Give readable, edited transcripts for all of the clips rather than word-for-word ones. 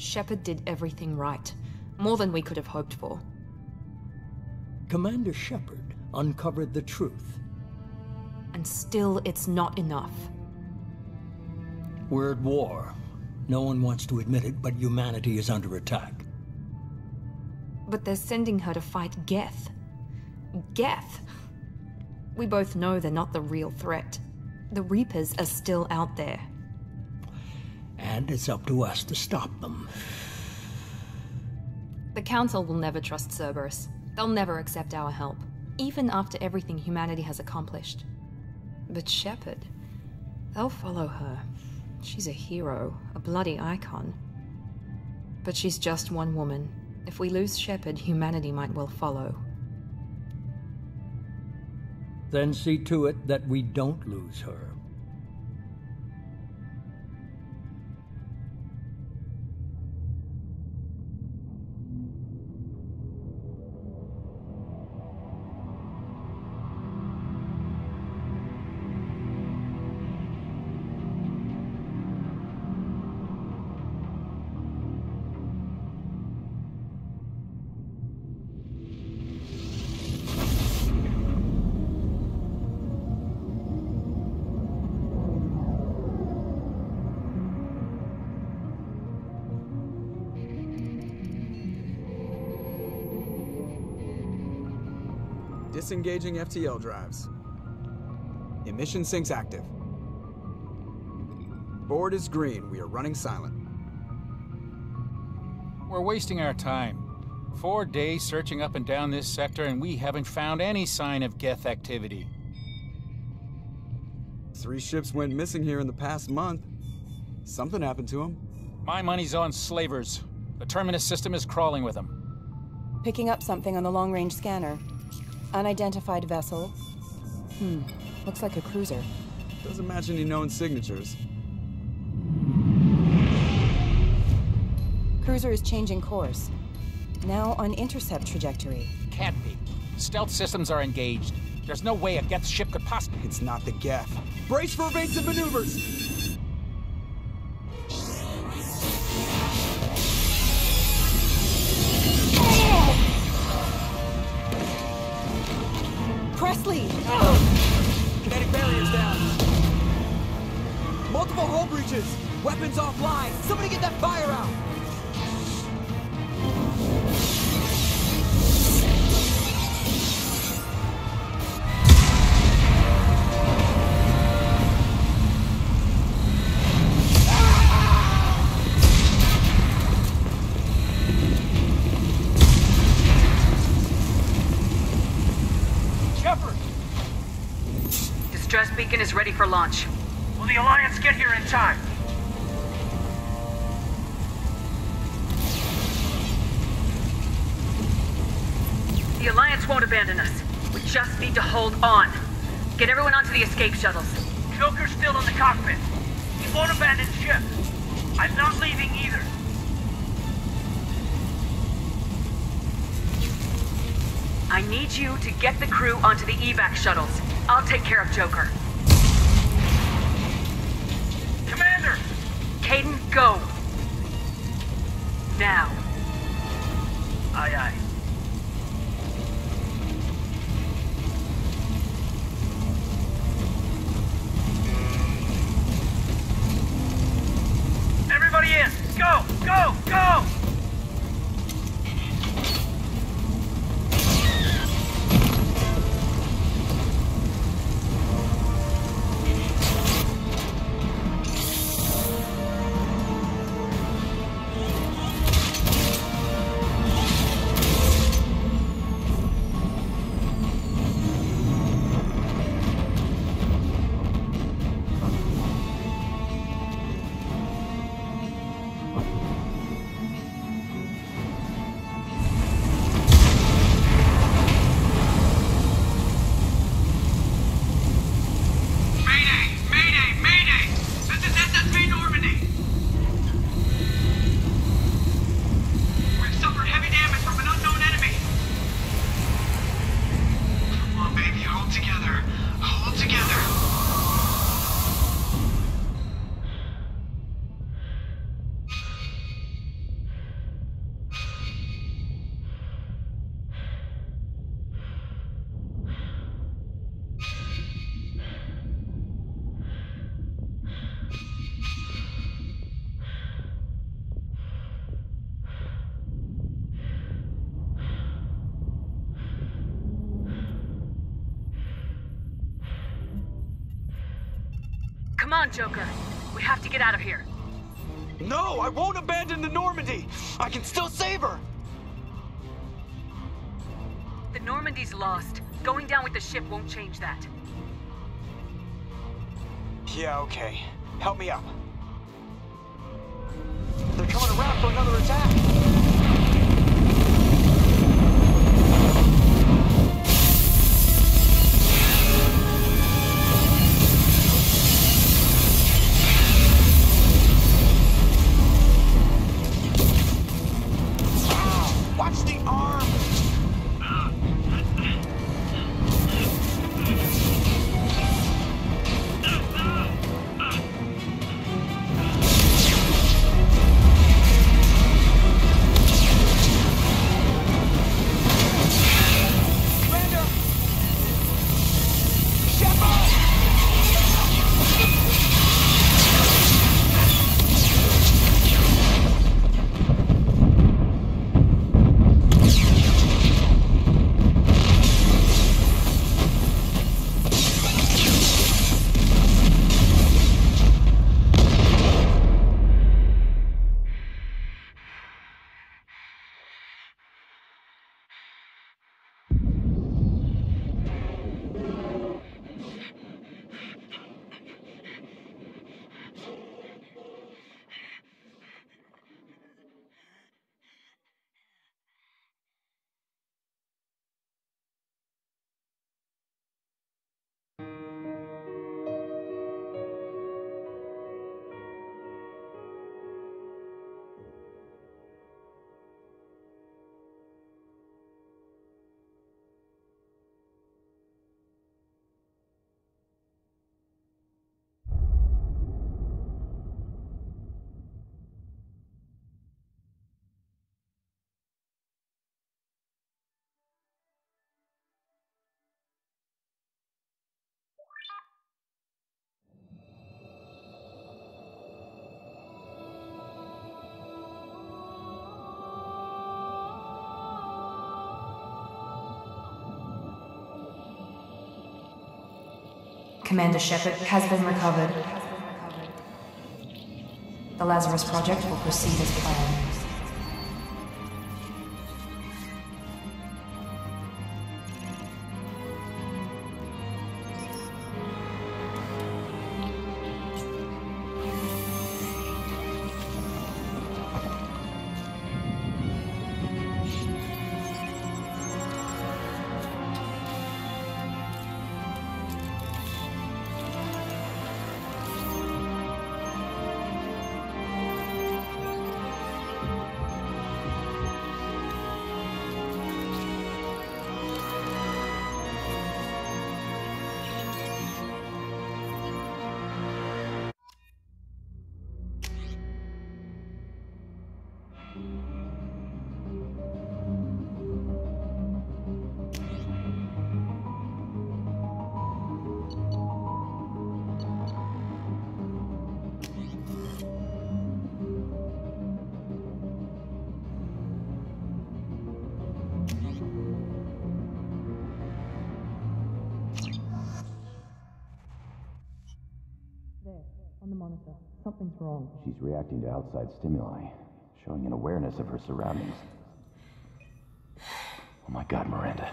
Shepard did everything right. More than we could have hoped for. Commander Shepard uncovered the truth. And still, it's not enough. We're at war. No one wants to admit it, but humanity is under attack. But they're sending her to fight Geth. Geth! We both know they're not the real threat. The Reapers are still out there. And it's up to us to stop them. The Council will never trust Cerberus. They'll never accept our help, even after everything humanity has accomplished. But Shepard, they'll follow her. She's a hero, a bloody icon. But she's just one woman. If we lose Shepard, humanity might well follow. Then see to it that we don't lose her. Disengaging FTL drives. Emission sinks active. Board is green. We are running silent. We're wasting our time. 4 days searching up and down this sector, and we haven't found any sign of Geth activity. 3 ships went missing here in the past month. Something happened to them. My money's on slavers. The Terminus system is crawling with them. Picking up something on the long-range scanner. Unidentified vessel. Looks like a cruiser. Doesn't match any known signatures. Cruiser is changing course. Now on intercept trajectory. Can't be. Stealth systems are engaged. There's no way a Geth ship could possibly... It's not the Geth. Brace for evasive maneuvers! Presley! Kinetic barriers down. Multiple hull breaches. Weapons offline. Somebody get that fire out. Distress beacon is ready for launch. Will the Alliance get here in time? The Alliance won't abandon us. We just need to hold on. Get everyone onto the escape shuttles. Joker's still in the cockpit. He won't abandon ship. I'm not leaving either. I need you to get the crew onto the evac shuttles. I'll take care of Joker. Commander! Caden, go! Now. Aye, aye. Everybody in! Go! Go! Go! Come on, Joker. We have to get out of here. No, I won't abandon the Normandy! I can still save her! The Normandy's lost. Going down with the ship won't change that. Yeah, okay. Help me up. They're coming around for another attack! Watch the arm! Commander! Shepard! Commander Shepard has been recovered. The Lazarus Project will proceed as planned. On the monitor. Something's wrong. She's reacting to outside stimuli, showing an awareness of her surroundings. Oh my God, Miranda.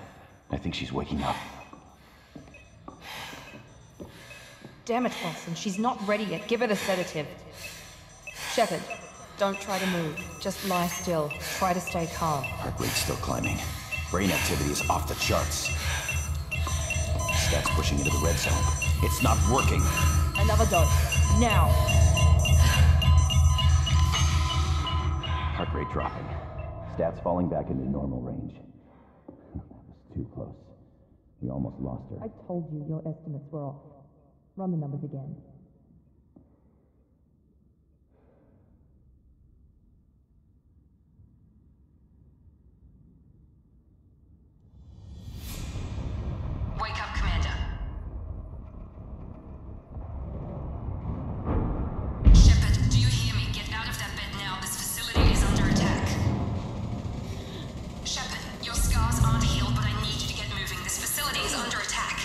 I think she's waking up. Damn it, Wilson. She's not ready yet. Give her the sedative. Shepard, don't try to move. Just lie still. Try to stay calm. Heart rate's still climbing. Brain activity is off the charts. Stats pushing into the red zone. It's not working. Another dose. Now. Heart rate dropping. Stats falling back into normal range. That was too close. We almost lost her. I told you your estimates were off. Run the numbers again. Wake up, Commander. Shepard, do you hear me? Get out of that bed now. This facility is under attack. Shepard, your scars aren't healed, but I need you to get moving. This facility is under attack.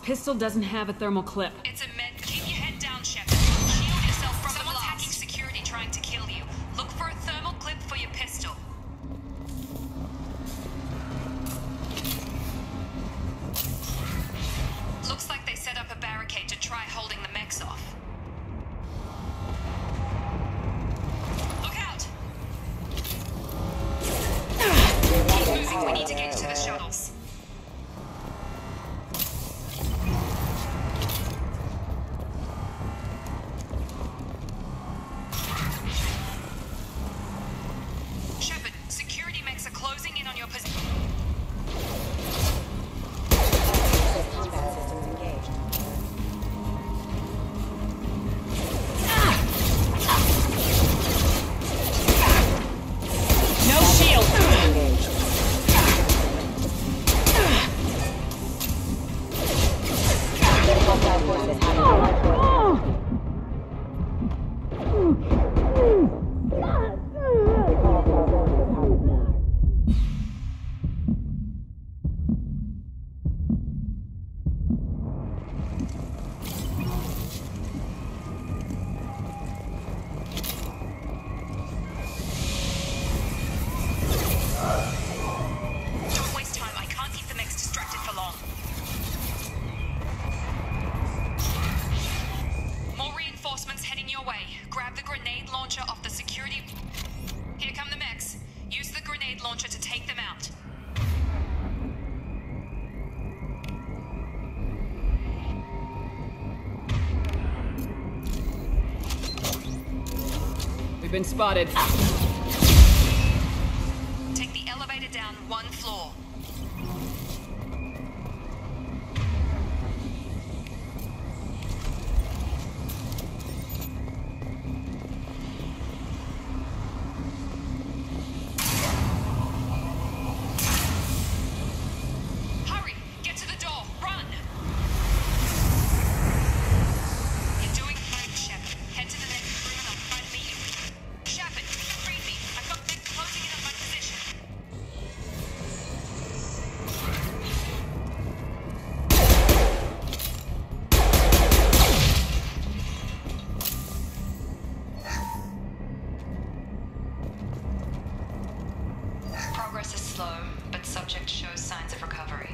pistol doesn't have a thermal clip. It's a med. Keep your head down, Shepard. Shield yourself from the blast. Someone's hacking security trying to kill you. Look for a thermal clip for your pistol. Looks like they set up a barricade to try holding the mechs off. Look out! Keep moving, we need to get to the shuttles. Shepard, security mechs are closing in on your position. Combat systems engaged. No shield! Engaged. Hostile forces have Don't waste time, I can't keep the mechs distracted for long. More reinforcements heading your way. Grab the grenade launcher off the security. Here come the mechs. Use the grenade launcher to take them out. We've been spotted. Take the elevator down one floor. Hurry! Get to the door! Run! You're doing fine, Shepard. Head to the next room and I'll try to meet you. Shepard, read me. I've got mechs closing in on my position. Progress is slow, but subject shows signs of recovery.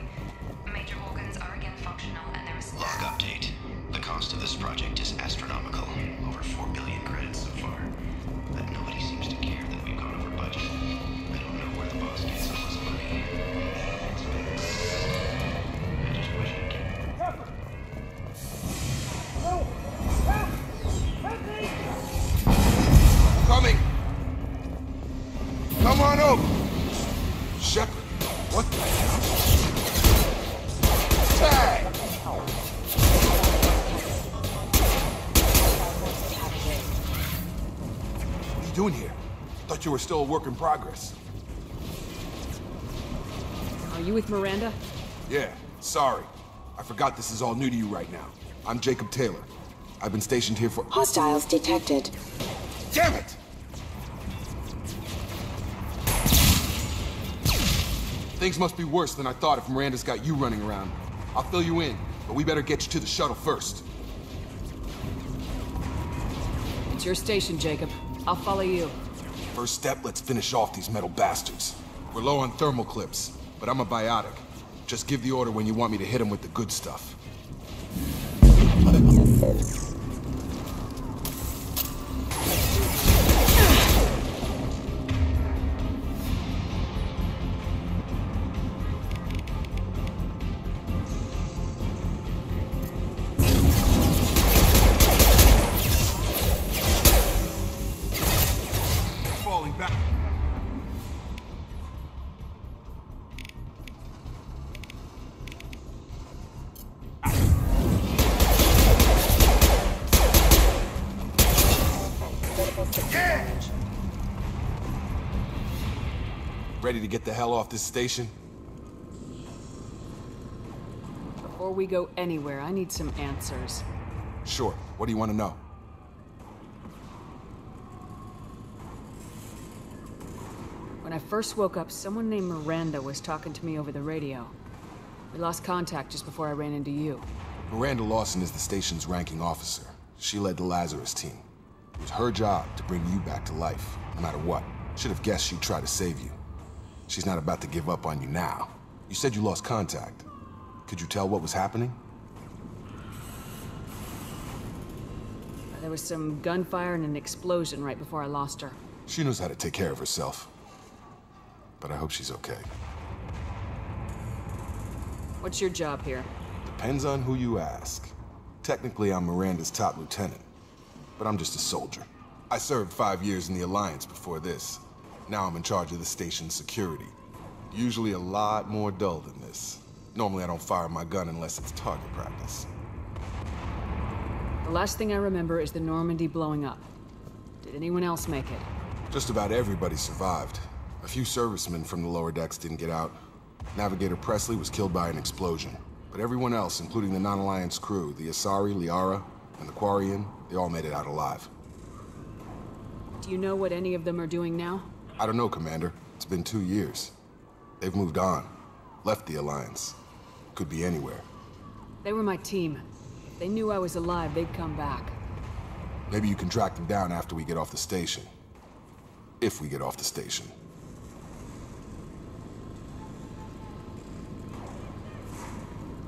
Major organs are again functional and there is... Log update. The cost of this project is astronomical. Over 4 billion credits so far. But nobody seems to care that we've gone over budget. I don't know where the boss gets all this money. I just wish he'd get... Coming! Come on over! Shepard, what the hell? Tag! What are you doing here? Thought you were still a work in progress. Are you with Miranda? Yeah, sorry. I forgot this is all new to you right now. I'm Jacob Taylor. I've been stationed here for... Hostiles detected. Damn it! Things must be worse than I thought if Miranda's got you running around. I'll fill you in, but we better get you to the shuttle first. It's your station, Jacob. I'll follow you. First step, let's finish off these metal bastards. We're low on thermal clips, but I'm a biotic. Just give the order when you want me to hit them with the good stuff. Falling back. Ready to get the hell off this station? Before we go anywhere, I need some answers. Sure. What do you want to know? When I first woke up, someone named Miranda was talking to me over the radio. We lost contact just before I ran into you. Miranda Lawson is the station's ranking officer. She led the Lazarus team. It was her job to bring you back to life, no matter what. Should have guessed she'd try to save you. She's not about to give up on you now. You said you lost contact. Could you tell what was happening? There was some gunfire and an explosion right before I lost her. She knows how to take care of herself. But I hope she's okay. What's your job here? Depends on who you ask. Technically, I'm Miranda's top lieutenant, but I'm just a soldier. I served 5 years in the Alliance before this. Now I'm in charge of the station's security. Usually a lot more dull than this. Normally I don't fire my gun unless it's target practice. The last thing I remember is the Normandy blowing up. Did anyone else make it? Just about everybody survived. A few servicemen from the lower decks didn't get out. Navigator Presley was killed by an explosion. But everyone else, including the non-Alliance crew, the Asari, Liara, and the Quarian, they all made it out alive. Do you know what any of them are doing now? I don't know, Commander. It's been 2 years. They've moved on. Left the Alliance. Could be anywhere. They were my team. If they knew I was alive, they'd come back. Maybe you can track them down after we get off the station. If we get off the station.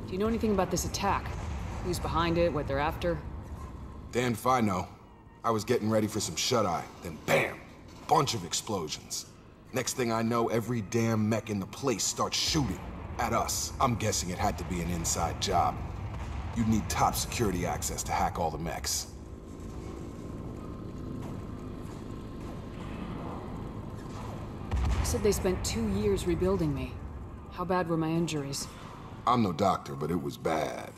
Do you know anything about this attack? Who's behind it, what they're after? Damned if I know. I was getting ready for some shut-eye, then bam! Bunch of explosions. Next thing I know, every damn mech in the place starts shooting at us. I'm guessing it had to be an inside job. You'd need top security access to hack all the mechs. You said they spent 2 years rebuilding me. How bad were my injuries? I'm no doctor, but it was bad.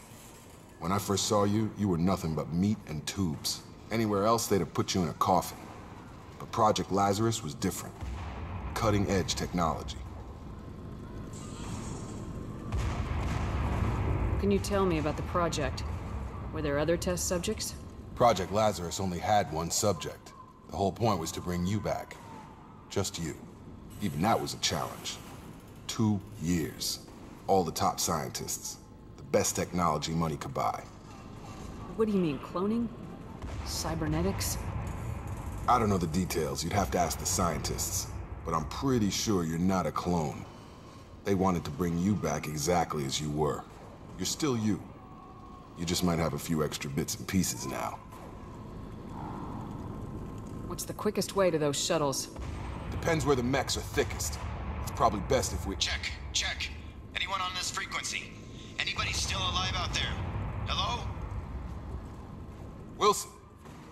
When I first saw you, you were nothing but meat and tubes. Anywhere else, they'd have put you in a coffin. But Project Lazarus was different. Cutting-edge technology. What can you tell me about the project? Were there other test subjects? Project Lazarus only had one subject. The whole point was to bring you back. Just you. Even that was a challenge. 2 years. All the top scientists. The best technology money could buy. What do you mean, cloning? Cybernetics? I don't know the details. You'd have to ask the scientists. But I'm pretty sure you're not a clone. They wanted to bring you back exactly as you were. You're still you. You just might have a few extra bits and pieces now. What's the quickest way to those shuttles? Depends where the mechs are thickest. It's probably best if we... Check. Anyone on this frequency? Anybody still alive out there? Hello? Wilson,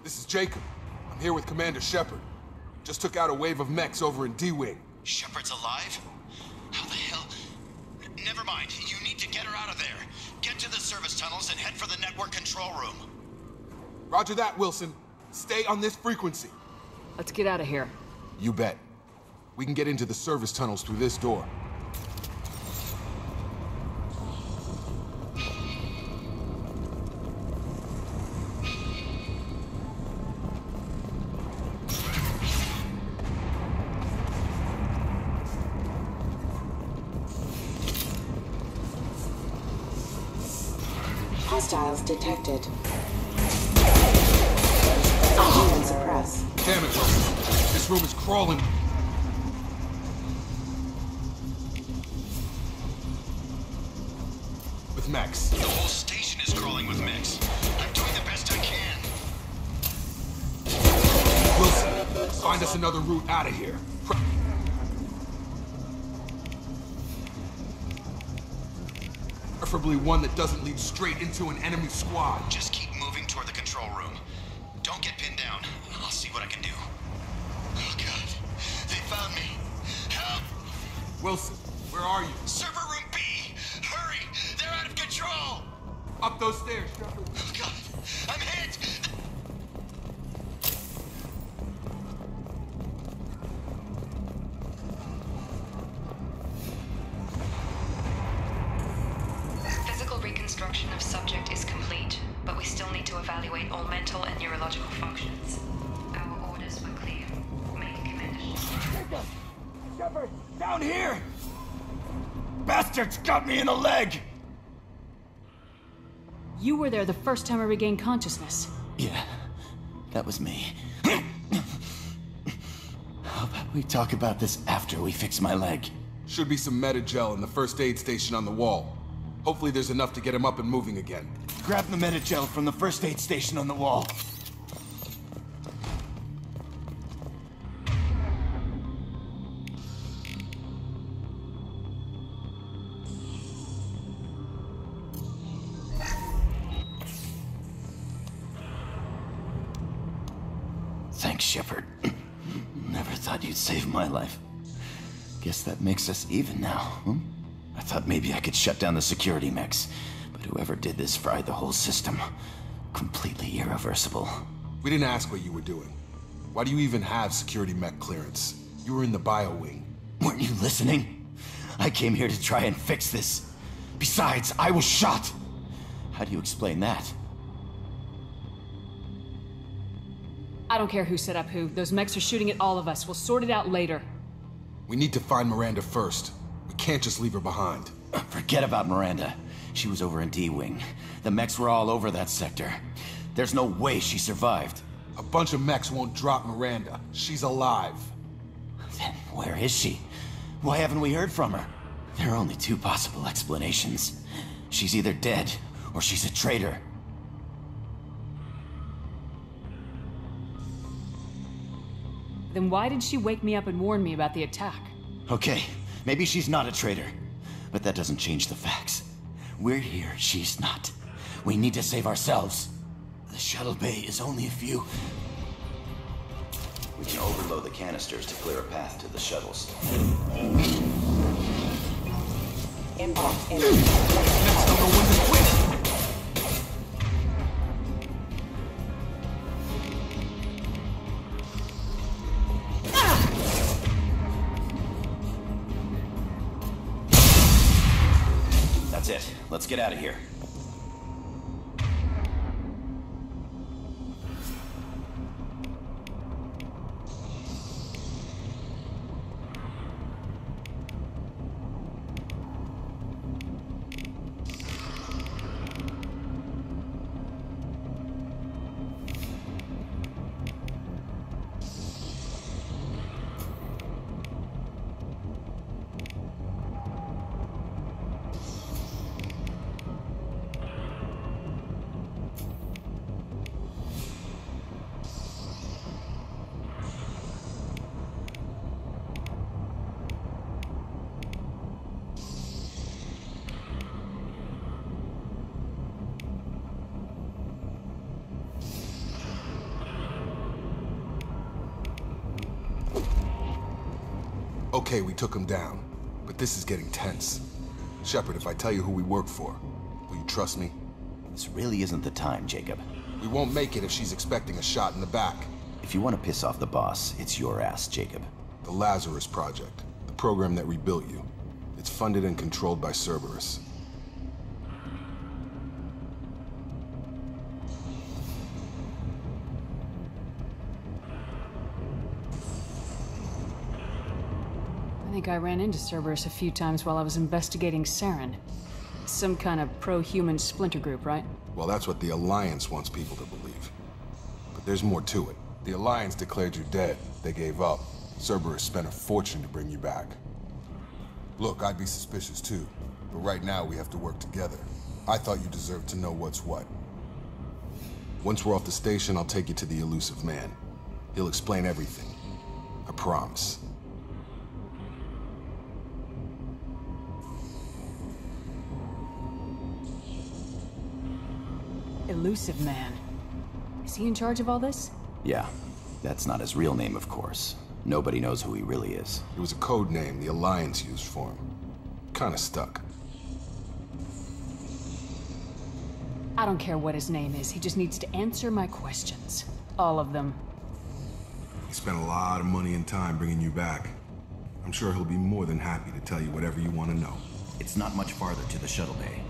this is Jacob. I'm here with Commander Shepard. Just took out a wave of mechs over in D-Wing. Shepard's alive? How the hell? Never mind. You need to get her out of there. Get to the service tunnels and head for the network control room. Roger that, Wilson. Stay on this frequency. Let's get out of here. You bet. We can get into the service tunnels through this door. Hostiles detected. Human suppress. Damn it, Wilson. This room is crawling. With mechs. The whole station is crawling with mechs. I'm doing the best I can. Wilson, find us another route out of here. Preferably one that doesn't lead straight into an enemy squad. Just keep moving toward the control room. Don't get pinned down. I'll see what I can do. Oh, God. They found me. Help! Wilson, where are you? Server room B! Hurry! They're out of control! Up those stairs, Shepard. Oh, God. I'm hit! Reconstruction of subject is complete, but we still need to evaluate all mental and neurological functions. Our orders were clear. Make a commitment. Shepard, down here! Bastards got me in the leg! You were there the first time I regained consciousness. Yeah, that was me. How about we talk about this after we fix my leg? Should be some Metagel in the first aid station on the wall. Hopefully there's enough to get him up and moving again. Grab the Metagel from the first aid station on the wall. Thanks, Shepard. Never thought you'd save my life. Guess that makes us even now, huh? I thought maybe I could shut down the security mechs, but whoever did this fried the whole system. Completely irreversible. We didn't ask what you were doing. Why do you even have security mech clearance? You were in the bio wing. Weren't you listening? I came here to try and fix this. Besides, I was shot. How do you explain that? I don't care who set up who. Those mechs are shooting at all of us. We'll sort it out later. We need to find Miranda first. We can't just leave her behind. Forget about Miranda. She was over in D-Wing. The mechs were all over that sector. There's no way she survived. A bunch of mechs won't drop Miranda. She's alive. Then where is she? Why haven't we heard from her? There are only two possible explanations. She's either dead, or she's a traitor. Then why did she wake me up and warn me about the attack? Okay, maybe she's not a traitor. But that doesn't change the facts. We're here, she's not. We need to save ourselves. The shuttle bay is only a few... We can overload the canisters to clear a path to the shuttles. Inbox in. Next on the window, quick! That's it. Let's get out of here. Okay, we took him down, but this is getting tense. Shepard, if I tell you who we work for, will you trust me? This really isn't the time, Jacob. We won't make it if she's expecting a shot in the back. If you want to piss off the boss, it's your ass, Jacob. The Lazarus Project, the program that rebuilt you. It's funded and controlled by Cerberus. I think I ran into Cerberus a few times while I was investigating Saren. Some kind of pro-human splinter group, right? Well, that's what the Alliance wants people to believe. But there's more to it. The Alliance declared you dead. They gave up. Cerberus spent a fortune to bring you back. Look, I'd be suspicious too, but right now we have to work together. I thought you deserved to know what's what. Once we're off the station, I'll take you to the elusive man. He'll explain everything. I promise. Elusive Man. Is he in charge of all this? Yeah. That's not his real name, of course. Nobody knows who he really is. It was a code name the Alliance used for him. Kinda stuck. I don't care what his name is. He just needs to answer my questions. All of them. He spent a lot of money and time bringing you back. I'm sure he'll be more than happy to tell you whatever you want to know. It's not much farther to the shuttle bay.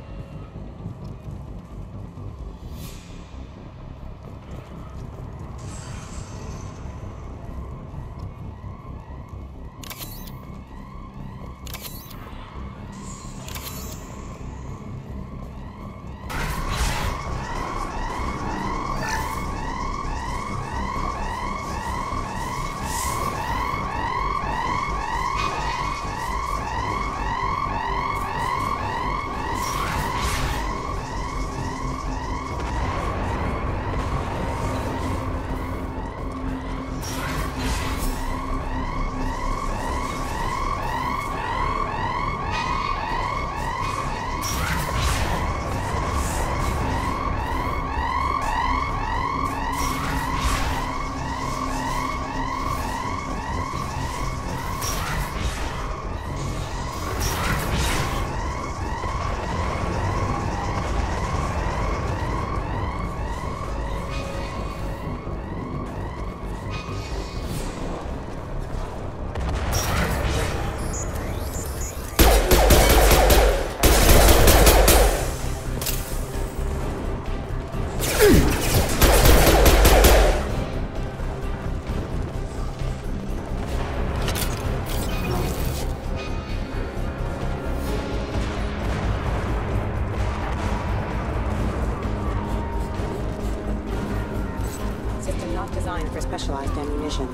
specialized ammunition.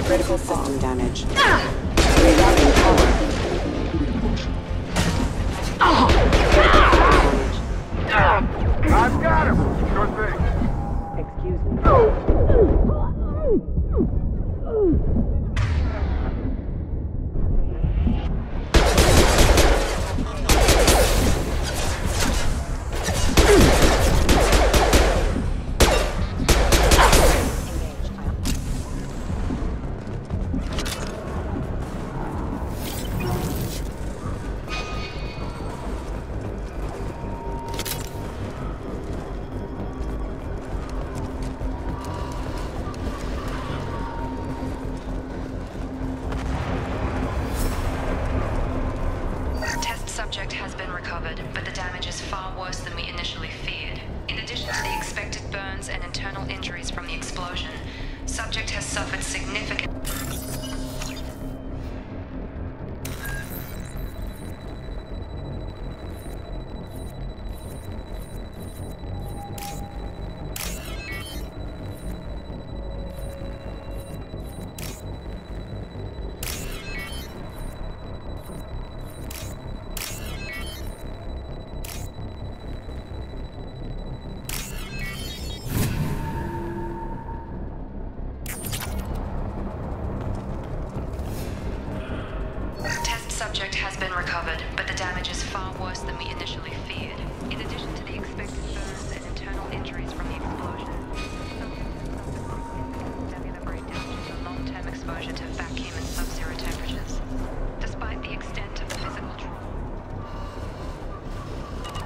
Critical system damage. Rerouting power. I've got him! Sure thing. Excuse me. Subject has been recovered, but the damage is far worse than we initially feared. In addition to the expected burns and internal injuries from the explosion, subject has suffered significant... Subject has been recovered, but the damage is far worse than we initially feared. In addition to the expected burns and internal injuries from the explosion, cellular breakdown due to long-term exposure to vacuum and sub-zero temperatures. Despite the extent of the physical trauma,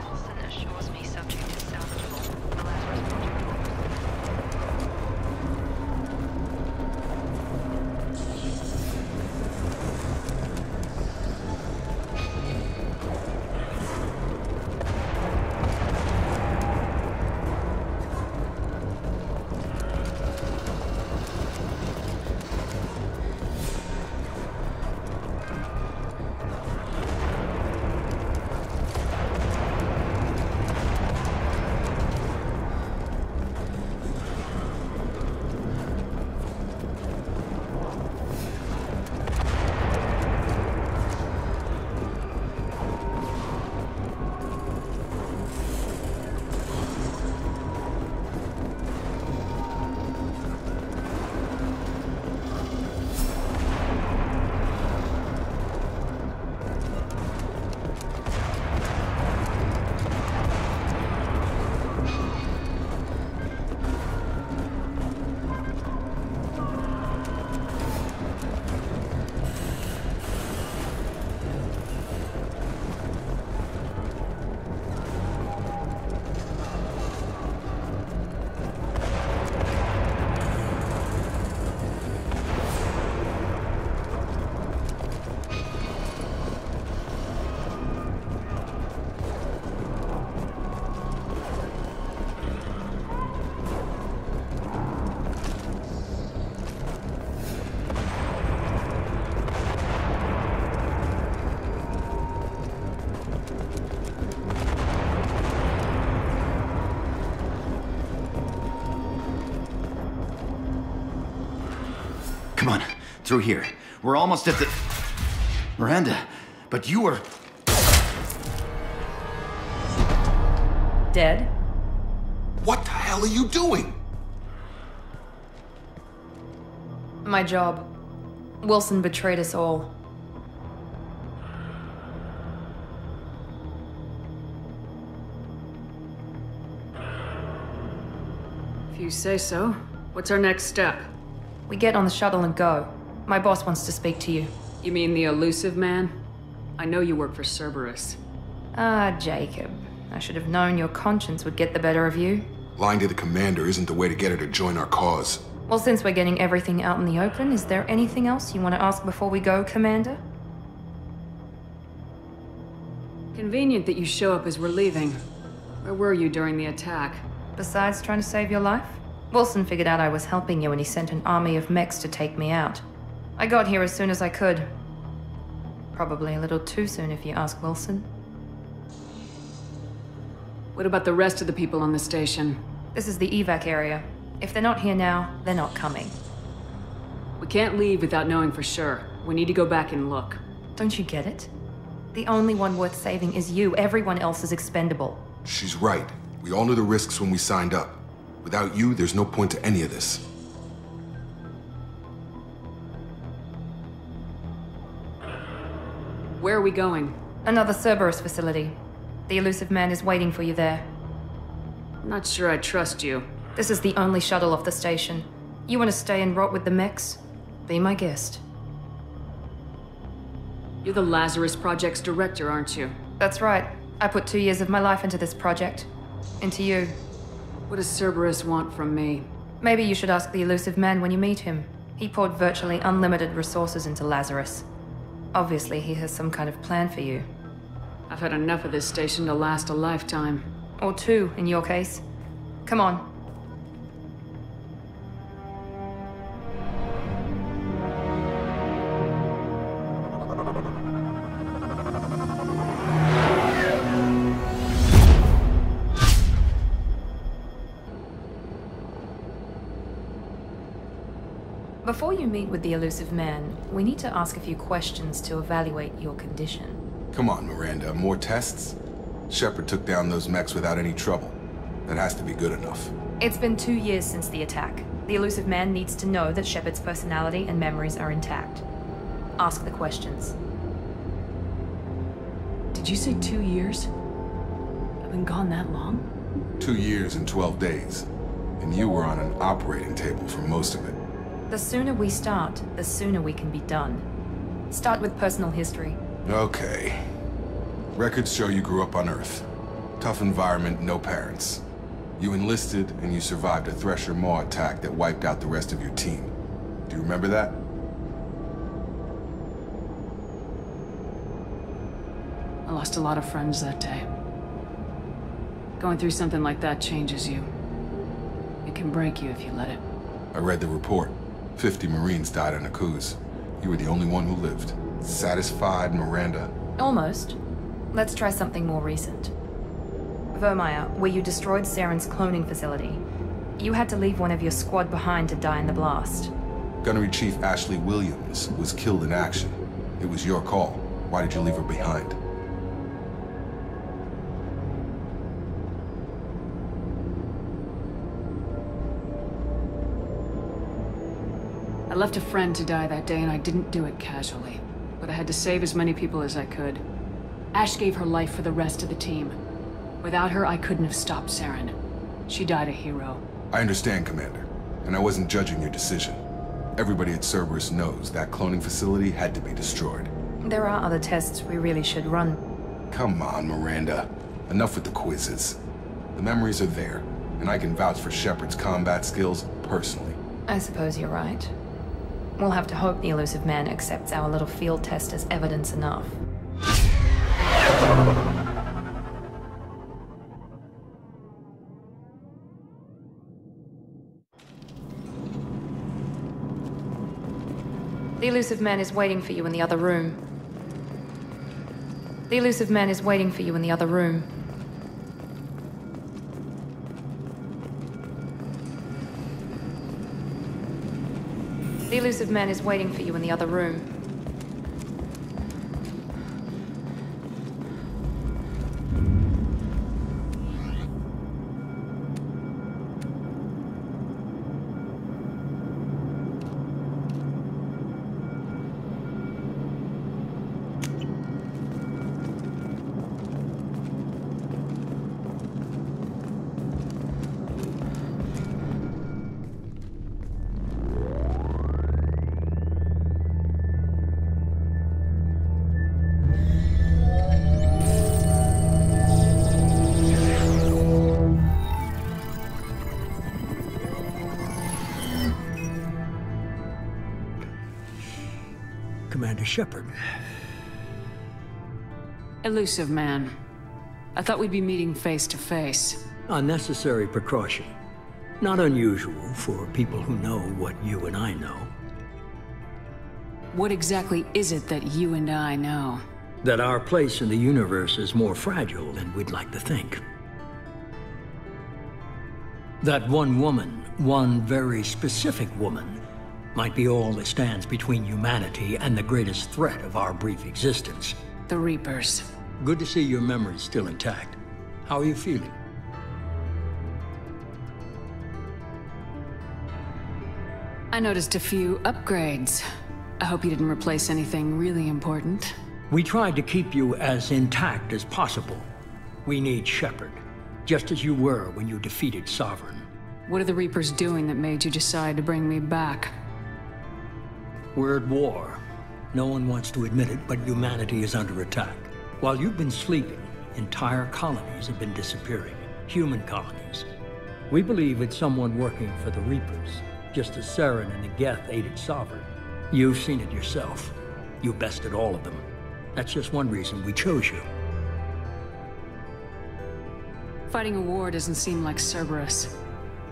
Wilson assures me subject is salvageable. The Lazarus Project. Come on, through here. We're almost at the... Miranda, but you were... Dead? What the hell are you doing? My job. Wilson betrayed us all. If you say so. What's our next step? We get on the shuttle and go. My boss wants to speak to you. You mean the elusive man? I know you work for Cerberus. Ah, Jacob. I should have known your conscience would get the better of you. Lying to the commander isn't the way to get her to join our cause. Well, since we're getting everything out in the open, is there anything else you want to ask before we go, Commander? Convenient that you show up as we're leaving. Where were you during the attack? Besides trying to save your life? Wilson figured out I was helping you and he sent an army of mechs to take me out. I got here as soon as I could. Probably a little too soon if you ask Wilson. What about the rest of the people on the station? This is the evac area. If they're not here now, they're not coming. We can't leave without knowing for sure. We need to go back and look. Don't you get it? The only one worth saving is you. Everyone else is expendable. She's right. We all knew the risks when we signed up. Without you, there's no point to any of this. Where are we going? Another Cerberus facility. The elusive man is waiting for you there. I'm not sure I trust you. This is the only shuttle off the station. You want to stay and rot with the mechs? Be my guest. You're the Lazarus Project's director, aren't you? That's right. I put 2 years of my life into this project. Into you. What does Cerberus want from me? Maybe you should ask the elusive man when you meet him. He poured virtually unlimited resources into Lazarus. Obviously, he has some kind of plan for you. I've had enough of this station to last a lifetime. Or 2, in your case. Come on. Before you meet with the elusive man, we need to ask a few questions to evaluate your condition. Come on, Miranda, more tests? Shepard took down those mechs without any trouble. That has to be good enough. It's been 2 years since the attack. The elusive man needs to know that Shepard's personality and memories are intact. Ask the questions. Did you say 2 years? I've been gone that long? 2 years and 12 days. And you were on an operating table for most of it. The sooner we start, the sooner we can be done. Start with personal history. Okay. Records show you grew up on Earth. Tough environment, no parents. You enlisted, and you survived a Thresher Maw attack that wiped out the rest of your team. Do you remember that? I lost a lot of friends that day. Going through something like that changes you. It can break you if you let it. I read the report. 50 Marines died in a cruise. You were the only one who lived. Satisfied, Miranda? Almost. Let's try something more recent. Vermeer, where you destroyed Saren's cloning facility. You had to leave one of your squad behind to die in the blast. Gunnery Chief Ashley Williams was killed in action. It was your call. Why did you leave her behind? I left a friend to die that day, and I didn't do it casually. But I had to save as many people as I could. Ash gave her life for the rest of the team. Without her, I couldn't have stopped Saren. She died a hero. I understand, Commander. And I wasn't judging your decision. Everybody at Cerberus knows that cloning facility had to be destroyed. There are other tests we really should run. Come on, Miranda. Enough with the quizzes. The memories are there, and I can vouch for Shepard's combat skills personally. I suppose you're right. We'll have to hope the elusive man accepts our little field test as evidence enough. The elusive man is waiting for you in the other room. The elusive man is waiting for you in the other room. The elusive man is waiting for you in the other room. Commander Shepard. Elusive man. I thought we'd be meeting face to face. Unnecessary precaution. Not unusual for people who know what you and I know. What exactly is it that you and I know? That our place in the universe is more fragile than we'd like to think. That one woman, one very specific woman, might be all that stands between humanity and the greatest threat of our brief existence. The Reapers. Good to see your memory's still intact. How are you feeling? I noticed a few upgrades. I hope you didn't replace anything really important. We tried to keep you as intact as possible. We need Shepard, just as you were when you defeated Sovereign. What are the Reapers doing that made you decide to bring me back? We're at war. No one wants to admit it, but humanity is under attack. While you've been sleeping, entire colonies have been disappearing. Human colonies. We believe it's someone working for the Reapers, just as Saren and the Geth aided Sovereign. You've seen it yourself. You bested all of them. That's just one reason we chose you. Fighting a war doesn't seem like Cerberus.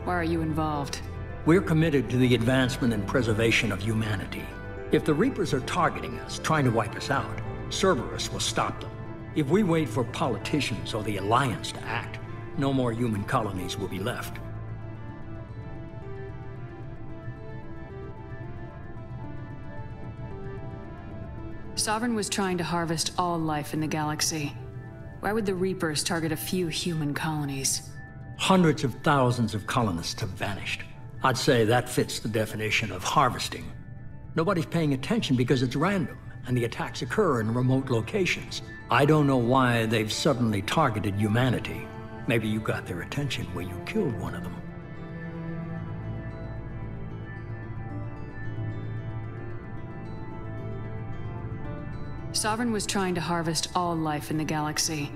Why are you involved? We're committed to the advancement and preservation of humanity. If the Reapers are targeting us, trying to wipe us out, Cerberus will stop them. If we wait for politicians or the Alliance to act, no more human colonies will be left. Sovereign was trying to harvest all life in the galaxy. Why would the Reapers target a few human colonies? Hundreds of thousands of colonists have vanished. I'd say that fits the definition of harvesting. Nobody's paying attention because it's random, and the attacks occur in remote locations. I don't know why they've suddenly targeted humanity. Maybe you got their attention when you killed one of them. Sovereign was trying to harvest all life in the galaxy.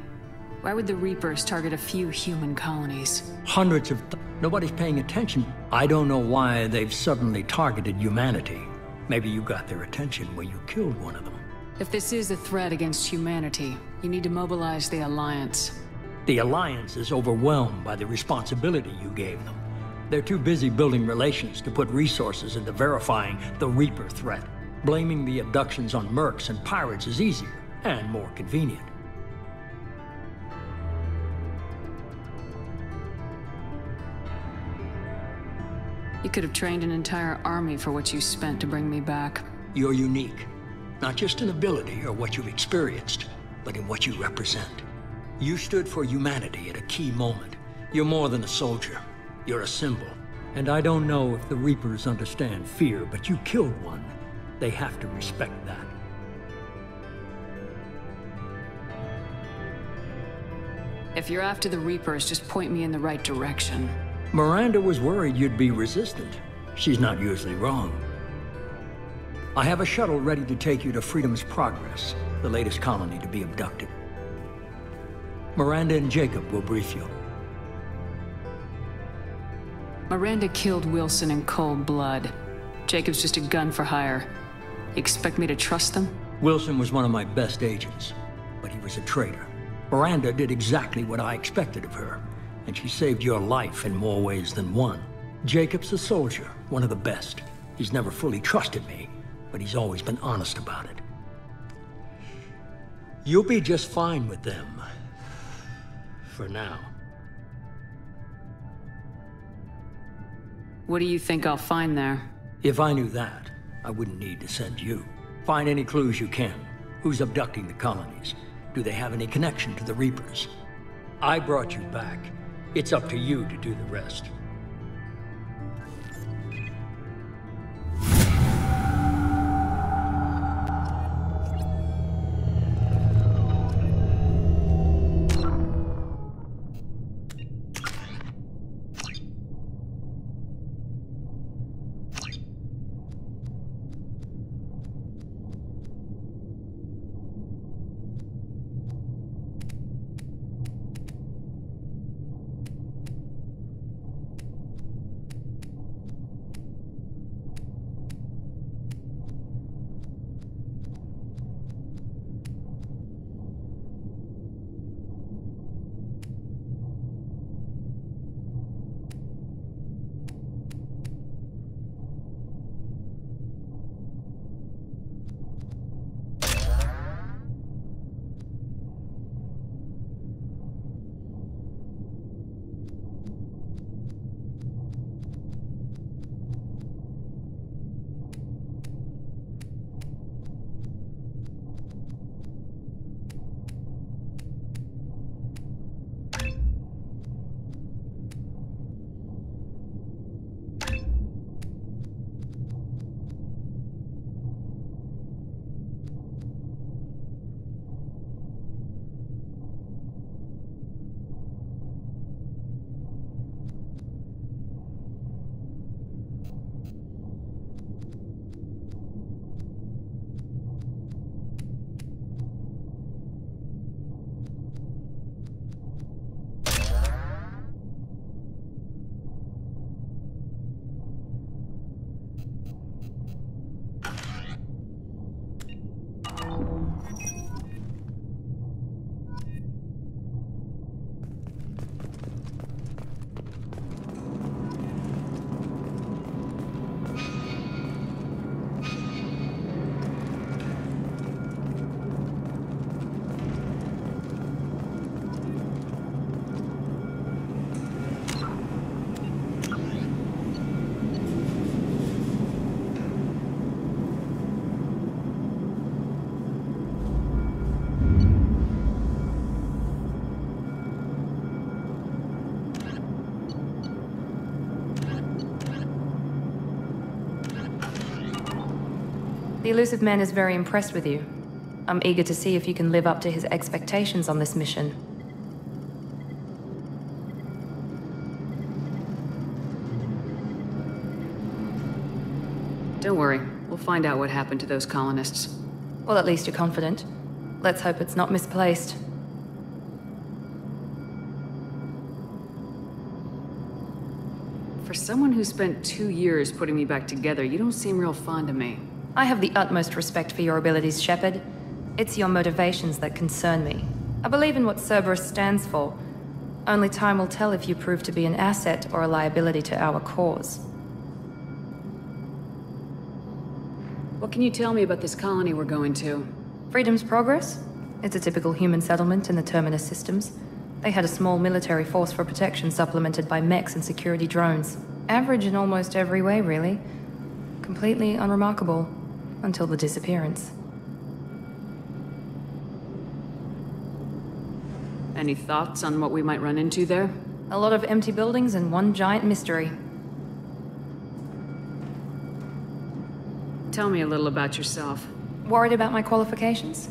Why would the Reapers target a few human colonies? Hundreds of... Nobody's paying attention. I don't know why they've suddenly targeted humanity. Maybe you got their attention when you killed one of them. If this is a threat against humanity, you need to mobilize the Alliance. The Alliance is overwhelmed by the responsibility you gave them. They're too busy building relations to put resources into verifying the Reaper threat. Blaming the abductions on mercs and pirates is easier and more convenient. You could have trained an entire army for what you spent to bring me back. You're unique. Not just in ability or what you've experienced, but in what you represent. You stood for humanity at a key moment. You're more than a soldier. You're a symbol. And I don't know if the Reapers understand fear, but you killed one. They have to respect that. If you're after the Reapers, just point me in the right direction. Miranda was worried you'd be resistant. She's not usually wrong. I have a shuttle ready to take you to Freedom's Progress, the latest colony to be abducted. Miranda and Jacob will brief you. Miranda killed Wilson in cold blood. Jacob's just a gun for hire. You expect me to trust them? Wilson was one of my best agents, but he was a traitor. Miranda did exactly what I expected of her, and she saved your life in more ways than one. Jacob's a soldier, one of the best. He's never fully trusted me, but he's always been honest about it. You'll be just fine with them. For now. What do you think I'll find there? If I knew that, I wouldn't need to send you. Find any clues you can. Who's abducting the colonies? Do they have any connection to the Reapers? I brought you back. It's up to you to do the rest. The elusive man is very impressed with you. I'm eager to see if you can live up to his expectations on this mission. Don't worry. We'll find out what happened to those colonists. Well, at least you're confident. Let's hope it's not misplaced. For someone who spent 2 years putting me back together, you don't seem real fond of me. I have the utmost respect for your abilities, Shepard. It's your motivations that concern me. I believe in what Cerberus stands for. Only time will tell if you prove to be an asset or a liability to our cause. What can you tell me about this colony we're going to? Freedom's Progress? It's a typical human settlement in the Terminus systems. They had a small military force for protection supplemented by mechs and security drones. Average in almost every way, really. Completely unremarkable. Until the disappearance. Any thoughts on what we might run into there? A lot of empty buildings and one giant mystery. Tell me a little about yourself. Worried about my qualifications?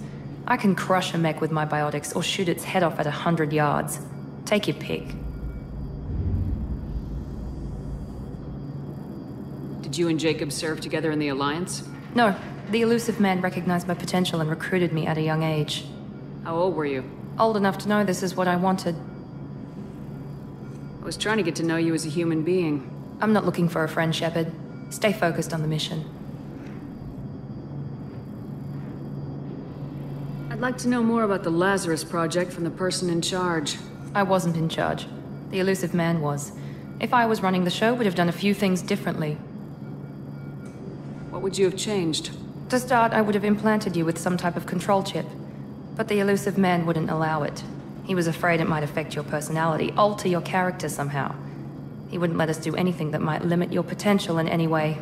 I can crush a mech with my biotics or shoot its head off at 100 yards. Take your pick. Did you and Jacob serve together in the Alliance? No. The elusive man recognized my potential and recruited me at a young age. How old were you? Old enough to know this is what I wanted. I was trying to get to know you as a human being. I'm not looking for a friend, Shepard. Stay focused on the mission. I'd like to know more about the Lazarus Project from the person in charge. I wasn't in charge. The elusive man was. If I was running the show, would have done a few things differently. What would you have changed? To start, I would have implanted you with some type of control chip. But the elusive man wouldn't allow it. He was afraid it might affect your personality, alter your character somehow. He wouldn't let us do anything that might limit your potential in any way.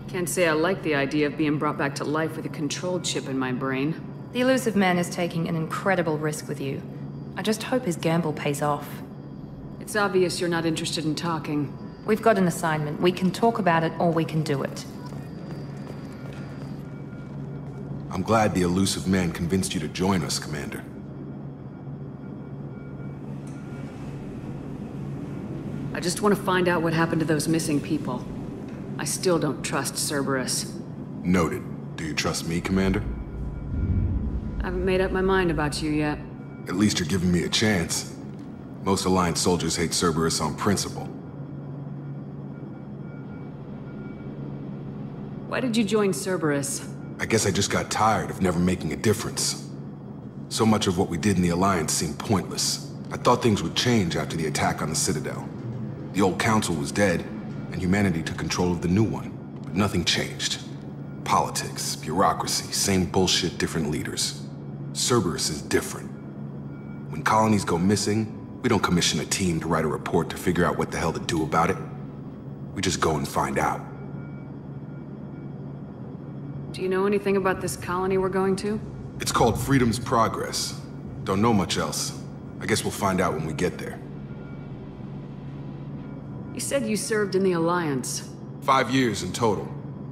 Can't say I like the idea of being brought back to life with a control chip in my brain. The elusive man is taking an incredible risk with you. I just hope his gamble pays off. It's obvious you're not interested in talking. We've got an assignment. We can talk about it or we can do it. I'm glad the elusive man convinced you to join us, Commander. I just want to find out what happened to those missing people. I still don't trust Cerberus. Noted. Do you trust me, Commander? I haven't made up my mind about you yet. At least you're giving me a chance. Most Alliance soldiers hate Cerberus on principle. Why did you join Cerberus? I guess I just got tired of never making a difference. So much of what we did in the Alliance seemed pointless. I thought things would change after the attack on the Citadel. The old council was dead, and humanity took control of the new one. But nothing changed. Politics, bureaucracy, same bullshit, different leaders. Cerberus is different. When colonies go missing, we don't commission a team to write a report to figure out what the hell to do about it. We just go and find out. Do you know anything about this colony we're going to? It's called Freedom's Progress. Don't know much else. I guess we'll find out when we get there. You said you served in the Alliance. 5 years in total.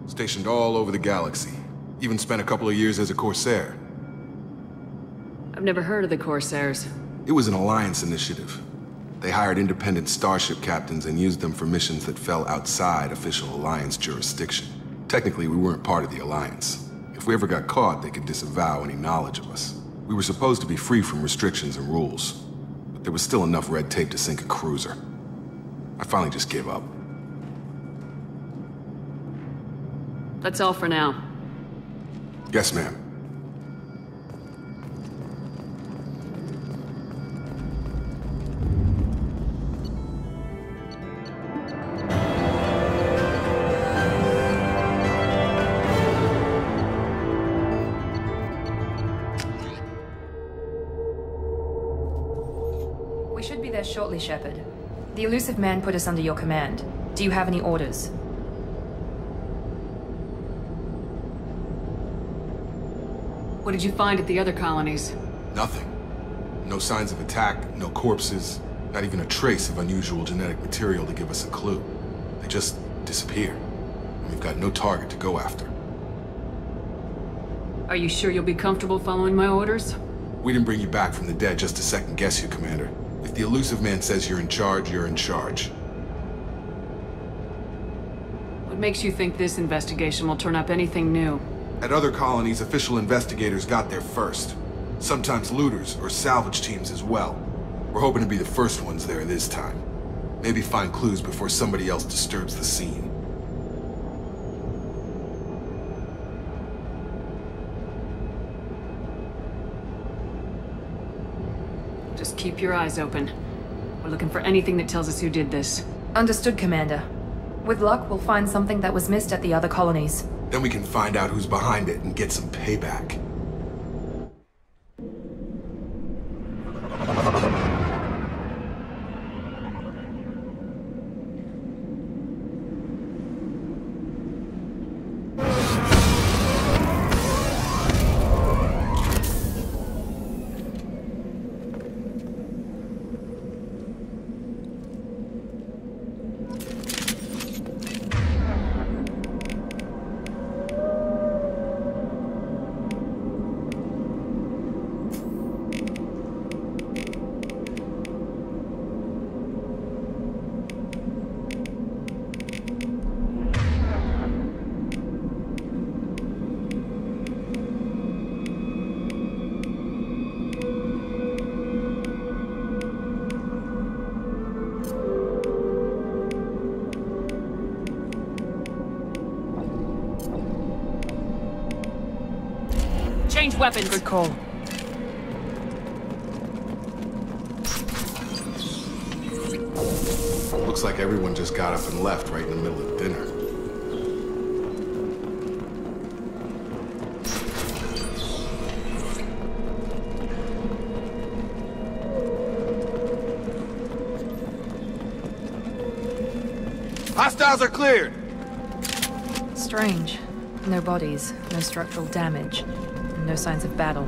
Stationed all over the galaxy. Even spent a couple of years as a Corsair. I've never heard of the Corsairs. It was an Alliance initiative. They hired independent starship captains and used them for missions that fell outside official Alliance jurisdiction. Technically, we weren't part of the Alliance. If we ever got caught, they could disavow any knowledge of us. We were supposed to be free from restrictions and rules, but there was still enough red tape to sink a cruiser. I finally just gave up. That's all for now. Yes, ma'am. We should be there shortly, Shepard. The elusive man put us under your command. Do you have any orders? What did you find at the other colonies? Nothing. No signs of attack, no corpses, not even a trace of unusual genetic material to give us a clue. They just disappear. We've got no target to go after. Are you sure you'll be comfortable following my orders? We didn't bring you back from the dead just to second guess you, Commander. If the elusive man says you're in charge, you're in charge. What makes you think this investigation will turn up anything new? At other colonies, official investigators got there first. Sometimes looters or salvage teams as well. We're hoping to be the first ones there this time. Maybe find clues before somebody else disturbs the scene. Just keep your eyes open. We're looking for anything that tells us who did this. Understood, Commander. With luck, we'll find something that was missed at the other colonies. Then we can find out who's behind it and get some payback. Change weapons. Good call. Looks like everyone just got up and left right in the middle of dinner. Hostiles are cleared! Strange. No bodies, no structural damage, and no signs of battle.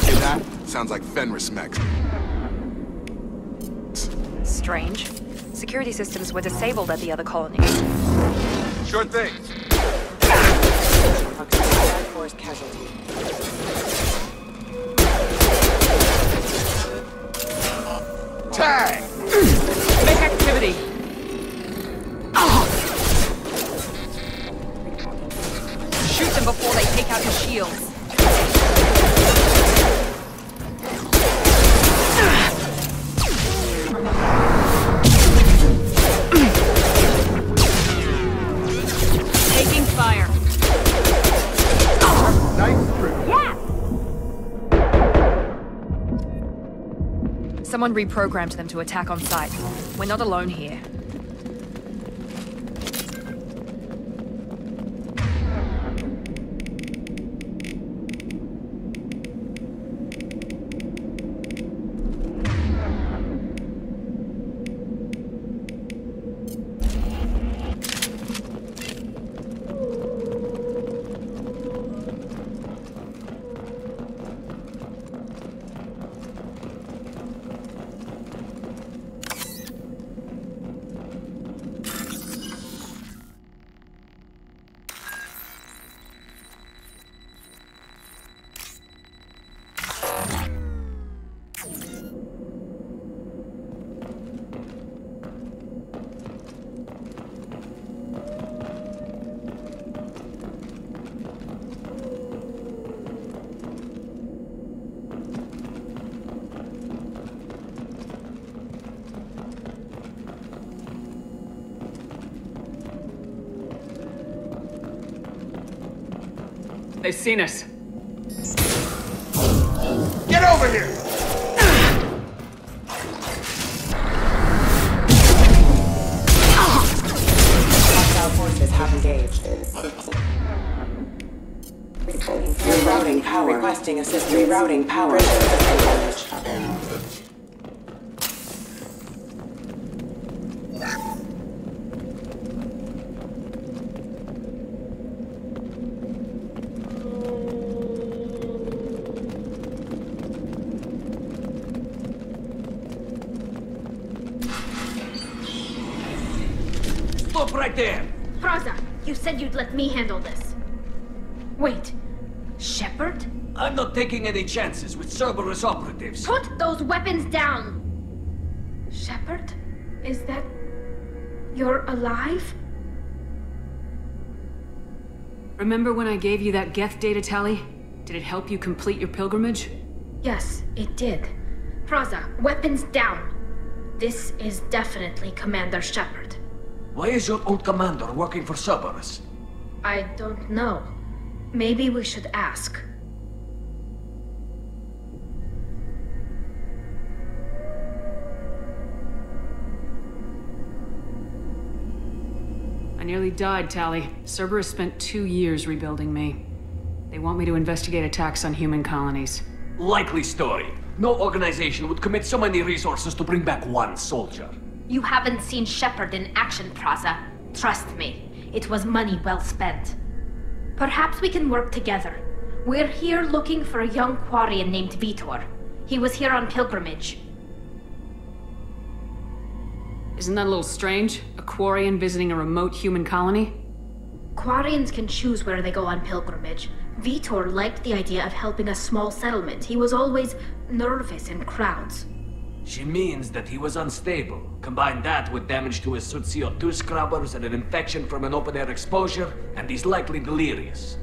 Hear that? Sounds like Fenris mechs. Strange. Security systems were disabled at the other colony. Sure thing. Force casualty. Tag! Make activity! Shoot them before they take out your shields. Taking fire. Someone reprogrammed them to attack on sight. We're not alone here. They've seen us. Get over here! Hostile forces have engaged. Rerouting power. Requesting assistance. Rerouting power. there! Praza, you said you'd let me handle this. Wait, Shepard? I'm not taking any chances with Cerberus operatives. Put those weapons down! Shepard? Is that... you're alive? Remember when I gave you that Geth data tally? Did it help you complete your pilgrimage? Yes, it did. Praza, weapons down! This is definitely Commander Shepard. Why is your old commander working for Cerberus? I don't know. Maybe we should ask. I nearly died, Tally. Cerberus spent 2 years rebuilding me. They want me to investigate attacks on human colonies. Likely story. No organization would commit so many resources to bring back one soldier. You haven't seen Shepard in action, Praza. Trust me, it was money well spent. Perhaps we can work together. We're here looking for a young Quarian named Vitor. He was here on pilgrimage. Isn't that a little strange? A Quarian visiting a remote human colony? Quarians can choose where they go on pilgrimage. Vitor liked the idea of helping a small settlement. He was always nervous in crowds. She means that he was unstable. Combine that with damage to his suit CO2 scrubbers and an infection from an open-air exposure, and he's likely delirious.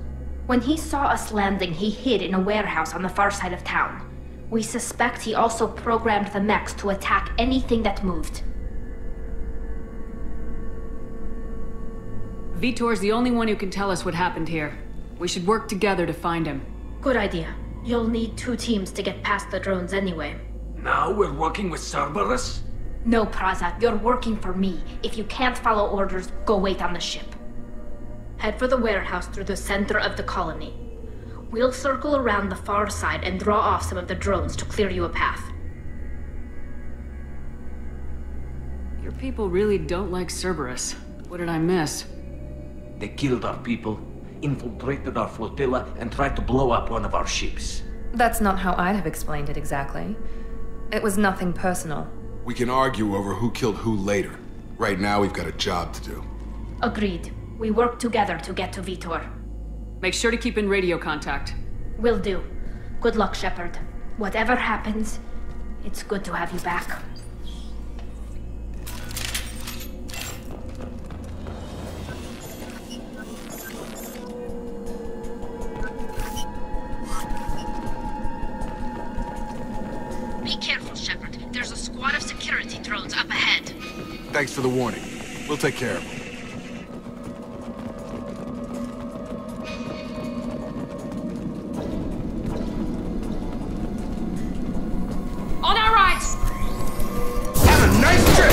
When he saw us landing, he hid in a warehouse on the far side of town. We suspect he also programmed the mechs to attack anything that moved. Vitor's the only one who can tell us what happened here. We should work together to find him. Good idea. You'll need 2 teams to get past the drones anyway. Now we're working with Cerberus? No, Praza. You're working for me. If you can't follow orders, go wait on the ship. Head for the warehouse through the center of the colony. We'll circle around the far side and draw off some of the drones to clear you a path. Your people really don't like Cerberus. What did I miss? They killed our people, infiltrated our flotilla, and tried to blow up one of our ships. That's not how I'd have explained it exactly. It was nothing personal. We can argue over who killed who later. Right now, we've got a job to do. Agreed. We work together to get to Vitor. Make sure to keep in radio contact. Will do. Good luck, Shepard. Whatever happens, it's good to have you back. Be careful, Shepard. There's a squad of security drones up ahead. Thanks for the warning. We'll take care of them. On our right! Have a nice trip!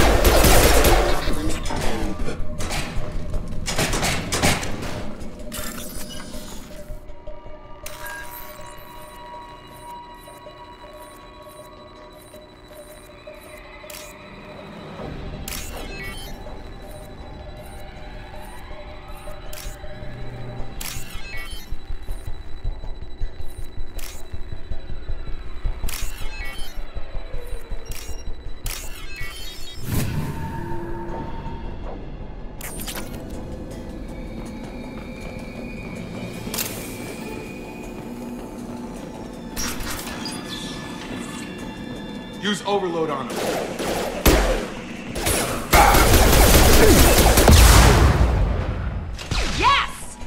Use overload on him. Yes!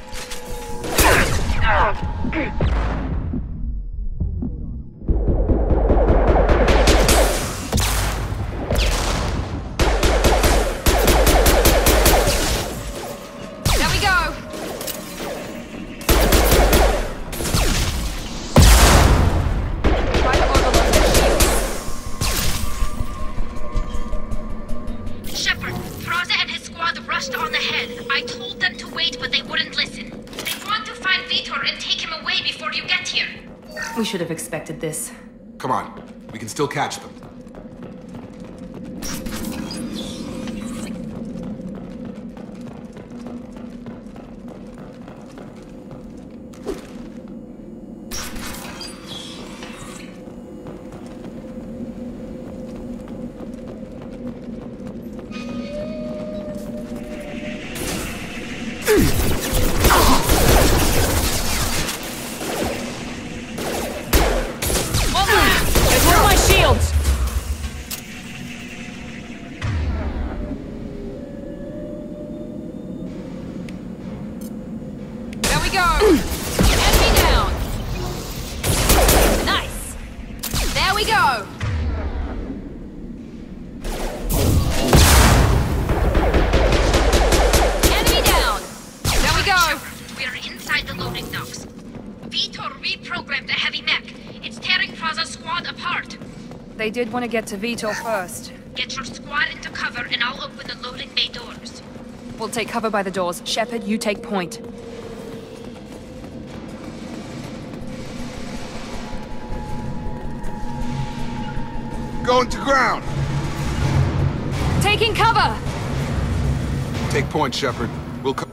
There we go! Try to overload their shields. Shepard, Praza and his squad rushed on ahead. I told them to wait, but they wouldn't listen. They want to find Vitor and take him away before you get here. We should have expected this. Come on. We can still catch them. programmed a heavy mech. It's tearing Praza's squad apart. They did want to get to Vitor first. Get your squad into cover and I'll open the loading bay doors. We'll take cover by the doors. Shepard, you take point. Going to ground! Taking cover! Take point, Shepard. We'll come.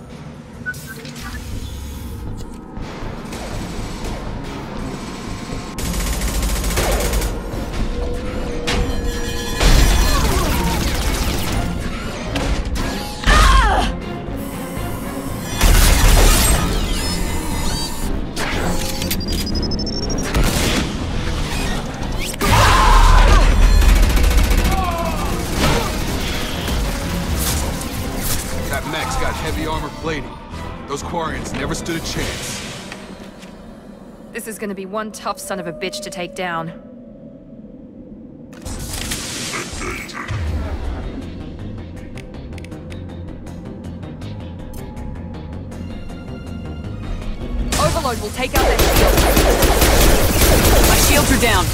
Those Quarians never stood a chance. This is gonna be one tough son of a bitch to take down. Overload will take out their shields. My shields are down.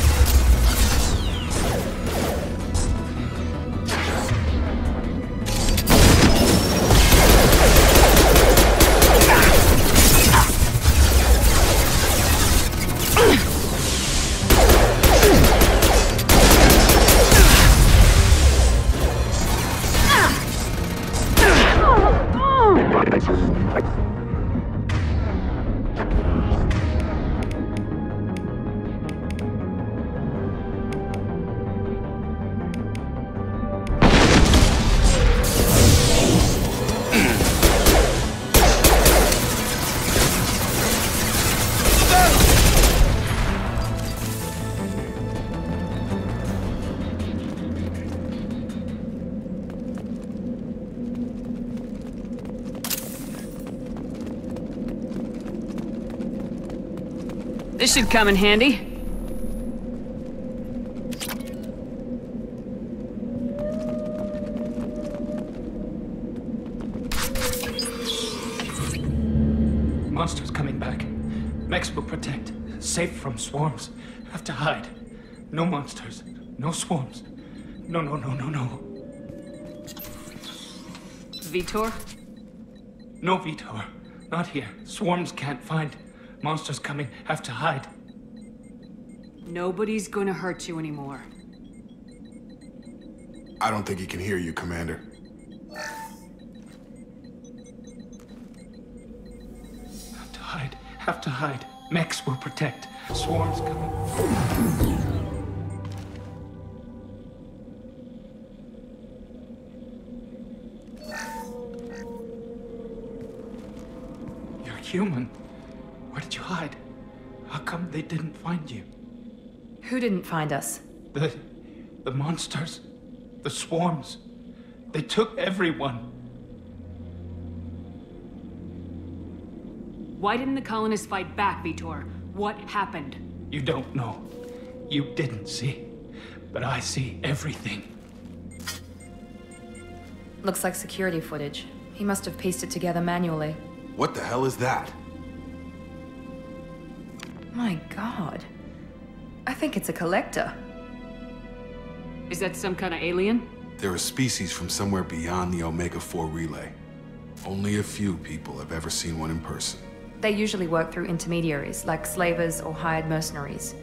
This should come in handy. Monsters coming back. Mechs will protect. Safe from swarms. Have to hide. No monsters. No swarms. No. Vitor? No Vitor. Not here. Swarms can't find. Monsters coming. Have to hide. Nobody's gonna hurt you anymore. I don't think he can hear you, Commander. Have to hide. Have to hide. Mechs will protect. Swarms coming. You're human. Where did you hide? How come they didn't find you? Who didn't find us? The monsters. The swarms. They took everyone. Why didn't the colonists fight back, Vitor? What happened? You don't know. You didn't see. But I see everything. Looks like security footage. He must have pieced it together manually. What the hell is that? My God. I think it's a collector. Is that some kind of alien? They're a species from somewhere beyond the Omega-4 relay. Only a few people have ever seen one in person. They usually work through intermediaries, like slavers or hired mercenaries.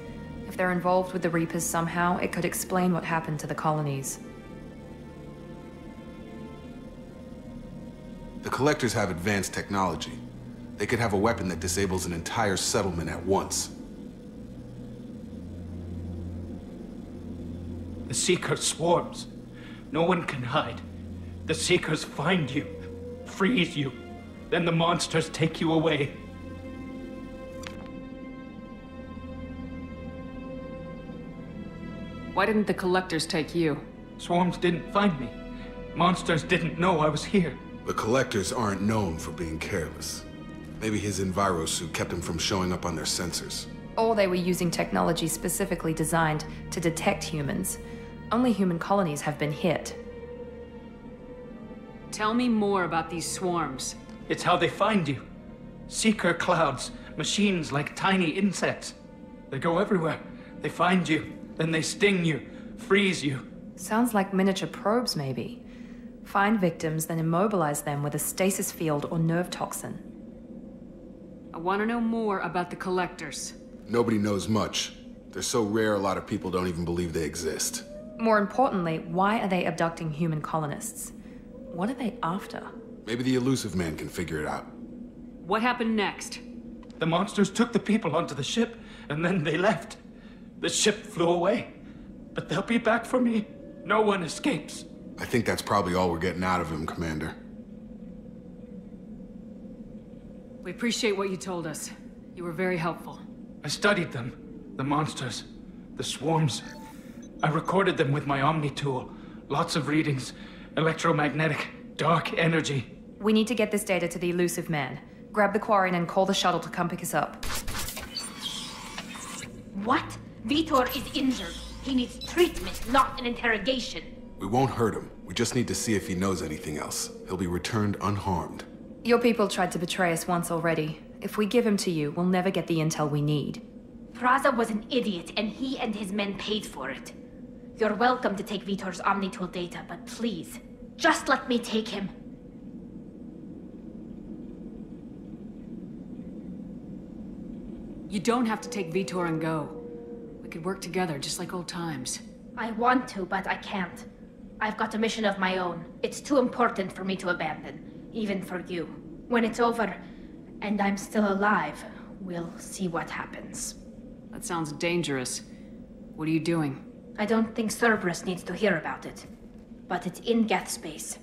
If they're involved with the Reapers somehow, it could explain what happened to the colonies. The Collectors have advanced technology. They could have a weapon that disables an entire settlement at once. The Seeker swarms. No one can hide. The Seekers find you, freeze you, then the monsters take you away. Why didn't the collectors take you? Swarms didn't find me. Monsters didn't know I was here. The Collectors aren't known for being careless. Maybe his Enviro suit kept him from showing up on their sensors. Or they were using technology specifically designed to detect humans. Only human colonies have been hit. Tell me more about these swarms. It's how they find you. Seeker clouds, Machines like tiny insects. They go everywhere. They find you, then they sting you, freeze you. Sounds like miniature probes, maybe. Find victims, then immobilize them with a stasis field or nerve toxin. I want to know more about the Collectors. Nobody knows much. They're so rare, a lot of people don't even believe they exist. More importantly, why are they abducting human colonists? What are they after? Maybe the elusive man can figure it out. What happened next? The monsters took the people onto the ship, and then they left. The ship flew away. But they'll be back for me. No one escapes. I think that's probably all we're getting out of him, Commander. We appreciate what you told us. You were very helpful. I studied them. The monsters. The swarms. I recorded them with my Omni tool. Lots of readings. Electromagnetic. Dark energy. We need to get this data to the elusive man. Grab the Quarian and call the shuttle to come pick us up. What? Vitor is injured. He needs treatment, not an interrogation. We won't hurt him. We just need to see if he knows anything else. He'll be returned unharmed. Your people tried to betray us once already. If we give him to you, we'll never get the intel we need. Praza was an idiot, and he and his men paid for it. You're welcome to take Vitor's Omnitool data, but please, just let me take him. You don't have to take Vitor and go. We could work together, just like old times. I want to, but I can't. I've got a mission of my own. It's too important for me to abandon, even for you. When it's over, and I'm still alive, we'll see what happens. That sounds dangerous. What are you doing? I don't think Cerberus needs to hear about it. But it's in Geth space.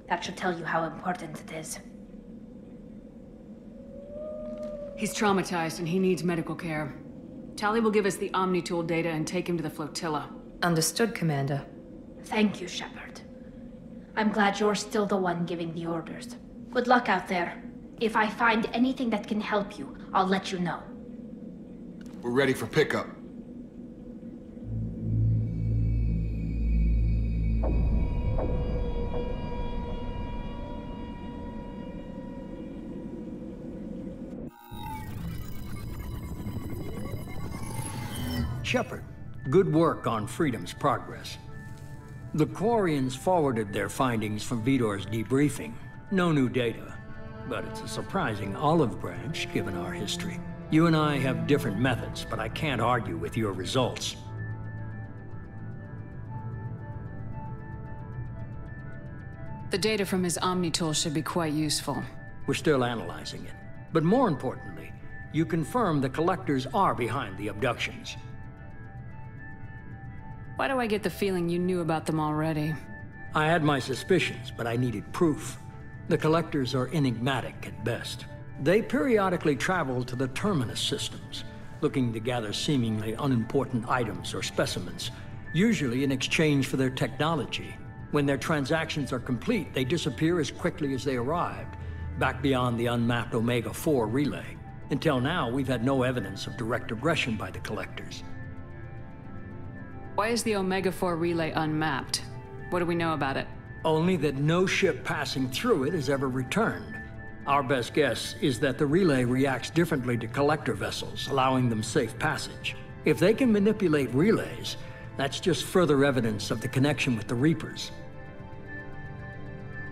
That should tell you how important it is. He's traumatized and he needs medical care. Tali will give us the Omnitool data and take him to the flotilla. Understood, Commander. Thank you, Shepard. I'm glad you're still the one giving the orders. Good luck out there. If I find anything that can help you, I'll let you know. We're ready for pickup. Shepard, good work on Freedom's progress. The Quarians forwarded their findings from Vitor's debriefing. No new data, but it's a surprising olive branch given our history. You and I have different methods, but I can't argue with your results. The data from his Omnitool should be quite useful. We're still analyzing it. But more importantly, you confirm the Collectors are behind the abductions. Why do I get the feeling you knew about them already? I had my suspicions, but I needed proof. The Collectors are enigmatic at best. They periodically travel to the Terminus systems, looking to gather seemingly unimportant items or specimens, usually in exchange for their technology. When their transactions are complete, they disappear as quickly as they arrived, back beyond the unmapped Omega-4 relay. Until now, we've had no evidence of direct aggression by the Collectors. Why is the Omega-4 relay unmapped? What do we know about it? Only that no ship passing through it has ever returned. Our best guess is that the relay reacts differently to Collector vessels, allowing them safe passage. If they can manipulate relays, that's just further evidence of the connection with the Reapers.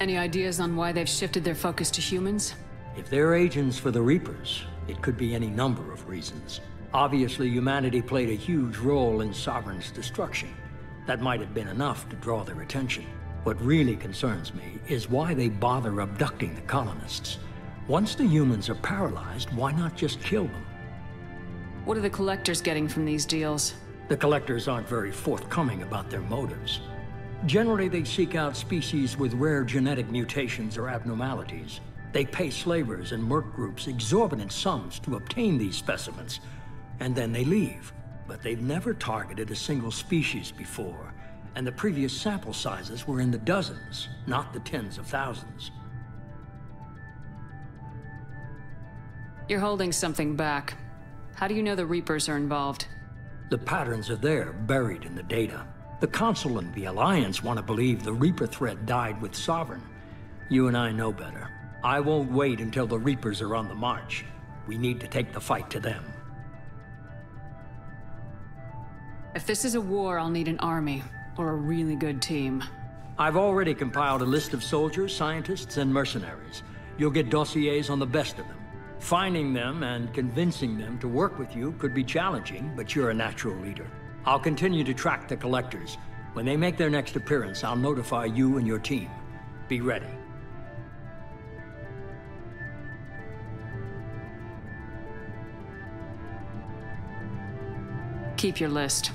Any ideas on why they've shifted their focus to humans? If they're agents for the Reapers, it could be any number of reasons. Obviously, humanity played a huge role in Sovereign's destruction. That might have been enough to draw their attention. What really concerns me is why they bother abducting the colonists. Once the humans are paralyzed, why not just kill them? What are the Collectors getting from these deals? The Collectors aren't very forthcoming about their motives. Generally, they seek out species with rare genetic mutations or abnormalities. They pay slavers and merc groups exorbitant sums to obtain these specimens, and then they leave. But they've never targeted a single species before, and the previous sample sizes were in the dozens, not the tens of thousands. You're holding something back. How do you know the Reapers are involved? The patterns are there, buried in the data. The Council and the Alliance want to believe the Reaper threat died with Sovereign. You and I know better. I won't wait until the Reapers are on the march. We need to take the fight to them. If this is a war, I'll need an army, or a really good team. I've already compiled a list of soldiers, scientists, and mercenaries. You'll get dossiers on the best of them. Finding them and convincing them to work with you could be challenging, but you're a natural leader. I'll continue to track the collectors. When they make their next appearance, I'll notify you and your team. Be ready. Keep your list.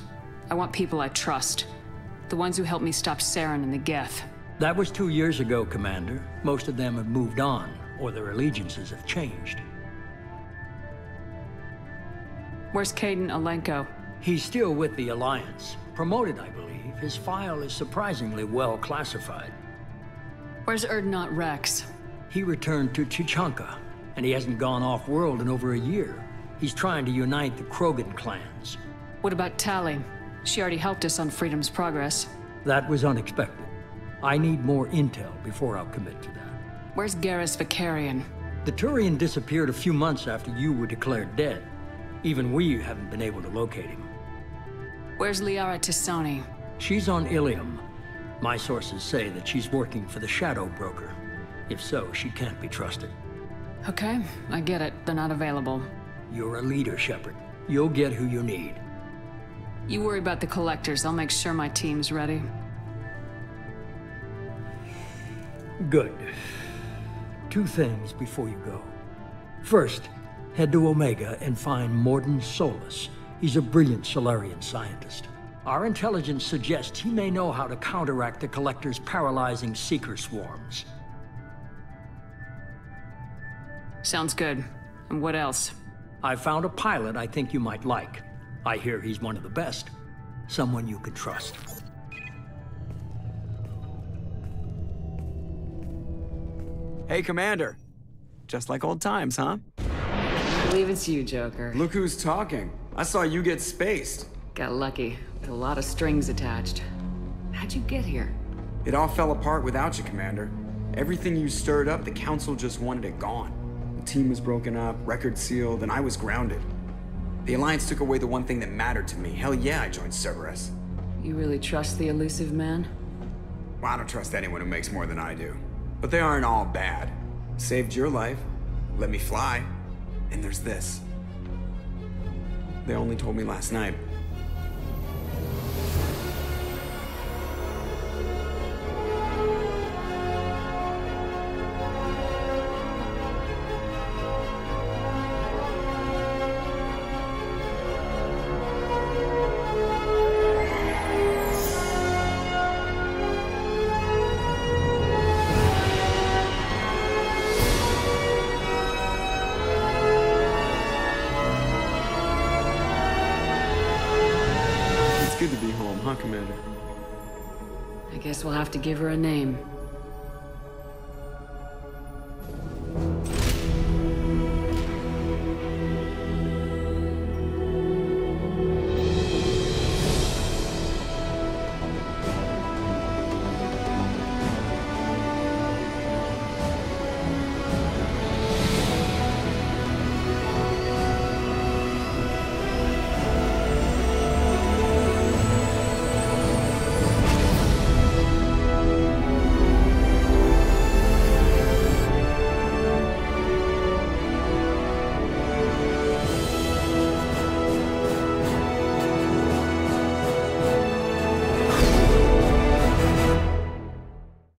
I want people I trust. The ones who helped me stop Saren and the Geth. That was 2 years ago, Commander. Most of them have moved on, or their allegiances have changed. Where's Caden Alenko? He's still with the Alliance. Promoted, I believe. His file is surprisingly well classified. Where's Erdnot Rex? He returned to Chichanka, and he hasn't gone off-world in over a year. He's trying to unite the Krogan clans. What about Tali? She already helped us on Freedom's Progress. That was unexpected. I need more intel before I'll commit to that. Where's Garrus Vicarian? The Turian disappeared a few months after you were declared dead. Even we haven't been able to locate him. Where's Liara Tisani? She's on Ilium. My sources say that she's working for the Shadow Broker. If so, she can't be trusted. Okay, I get it. They're not available. You're a leader, Shepard. You'll get who you need. You worry about the collectors. I'll make sure my team's ready. Good. 2 things before you go. First, head to Omega and find Mordin Solus. He's a brilliant Solarian scientist. Our intelligence suggests he may know how to counteract the Collector's paralyzing Seeker swarms. Sounds good. And what else? I found a pilot I think you might like. I hear he's one of the best. Someone you can trust. Hey, Commander. Just like old times, huh? I believe it's you, Joker. Look who's talking. I saw you get spaced. Got lucky, with a lot of strings attached. How'd you get here? It all fell apart without you, Commander. Everything you stirred up, the Council just wanted it gone. The team was broken up, record sealed, and I was grounded. The Alliance took away the one thing that mattered to me. Hell yeah, I joined Cerberus. You really trust the elusive man? Well, I don't trust anyone who makes more than I do. But they aren't all bad. Saved your life, let me fly, and there's this. They only told me last night. Good to be home, huh, Commander? I guess we'll have to give her a name.